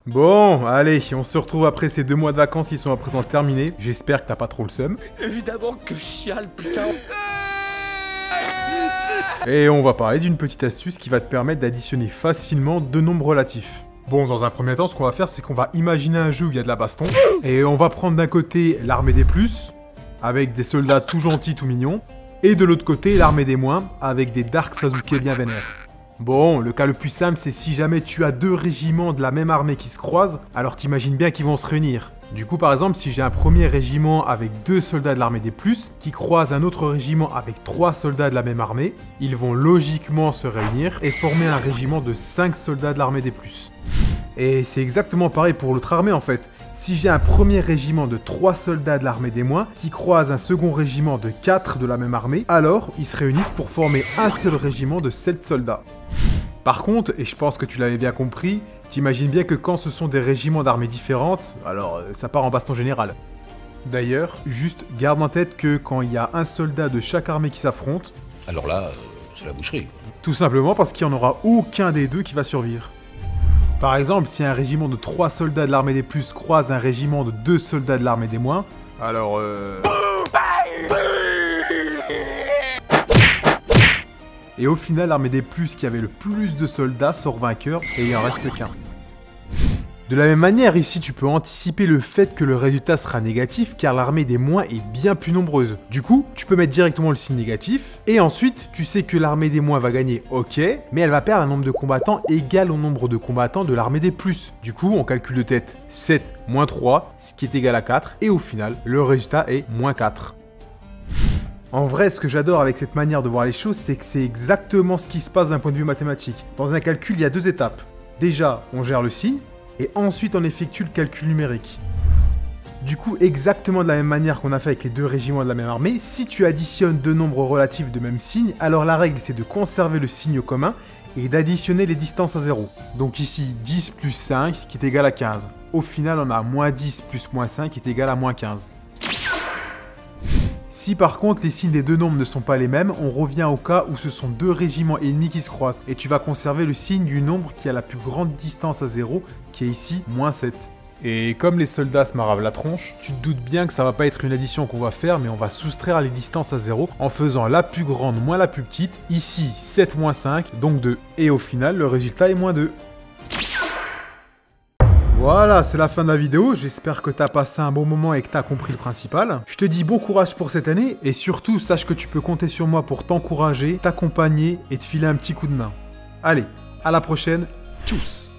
Bon, allez, on se retrouve après ces 2 mois de vacances qui sont à présent terminés. J'espère que t'as pas trop le seum. Évidemment que je chiale, putain. Et on va parler d'une petite astuce qui va te permettre d'additionner facilement 2 nombres relatifs. Bon, dans un premier temps, ce qu'on va faire, c'est qu'on va imaginer un jeu où il y a de la baston. Et on va prendre d'un côté l'armée des plus, avec des soldats tout gentils, tout mignons. Et de l'autre côté, l'armée des moins, avec des Dark Sasuke bien vénères. Bon, le cas le plus simple, c'est si jamais tu as 2 régiments de la même armée qui se croisent, alors t'imagines bien qu'ils vont se réunir. Du coup, par exemple, si j'ai un premier régiment avec 2 soldats de l'armée des plus, qui croisent un autre régiment avec 3 soldats de la même armée, ils vont logiquement se réunir et former un régiment de 5 soldats de l'armée des plus. Et c'est exactement pareil pour l'autre armée en fait. Si j'ai un premier régiment de 3 soldats de l'armée des moins qui croise un second régiment de 4 de la même armée, alors ils se réunissent pour former un seul régiment de 7 soldats. Par contre, et je pense que tu l'avais bien compris, t'imagines bien que quand ce sont des régiments d'armées différentes, alors ça part en baston général. D'ailleurs, juste garde en tête que quand il y a un soldat de chaque armée qui s'affronte, alors là, c'est la boucherie. Tout simplement parce qu'il n'y en aura aucun des deux qui va survivre. Par exemple, si un régiment de 3 soldats de l'armée des plus croise un régiment de 2 soldats de l'armée des moins, alors Et au final, l'armée des plus qui avait le plus de soldats sort vainqueur et il en reste qu'un. De la même manière, ici tu peux anticiper le fait que le résultat sera négatif car l'armée des moins est bien plus nombreuse. Du coup, tu peux mettre directement le signe négatif et ensuite tu sais que l'armée des moins va gagner, ok, mais elle va perdre un nombre de combattants égal au nombre de combattants de l'armée des plus. Du coup, on calcule de tête 7 moins 3, ce qui est égal à 4 et au final, le résultat est moins 4. En vrai, ce que j'adore avec cette manière de voir les choses, c'est que c'est exactement ce qui se passe d'un point de vue mathématique. Dans un calcul, il y a 2 étapes. Déjà, on gère le signe, et ensuite on effectue le calcul numérique. Du coup, exactement de la même manière qu'on a fait avec les 2 régiments de la même armée, si tu additionnes 2 nombres relatifs de même signe, alors la règle c'est de conserver le signe commun et d'additionner les distances à 0. Donc ici, 10 plus 5 qui est égal à 15. Au final, on a moins 10 plus moins 5 qui est égal à moins 15. Si par contre les signes des 2 nombres ne sont pas les mêmes, on revient au cas où ce sont 2 régiments ennemis qui se croisent, et tu vas conserver le signe du nombre qui a la plus grande distance à 0, qui est ici, moins 7. Et comme les soldats se maravent la tronche, tu te doutes bien que ça va pas être une addition qu'on va faire, mais on va soustraire les distances à 0 en faisant la plus grande moins la plus petite, ici 7 moins 5, donc 2. Et au final, le résultat est moins 2. Voilà, c'est la fin de la vidéo, j'espère que t'as passé un bon moment et que t'as compris le principal. Je te dis bon courage pour cette année, et surtout sache que tu peux compter sur moi pour t'encourager, t'accompagner et te filer un petit coup de main. Allez, à la prochaine, tchuss!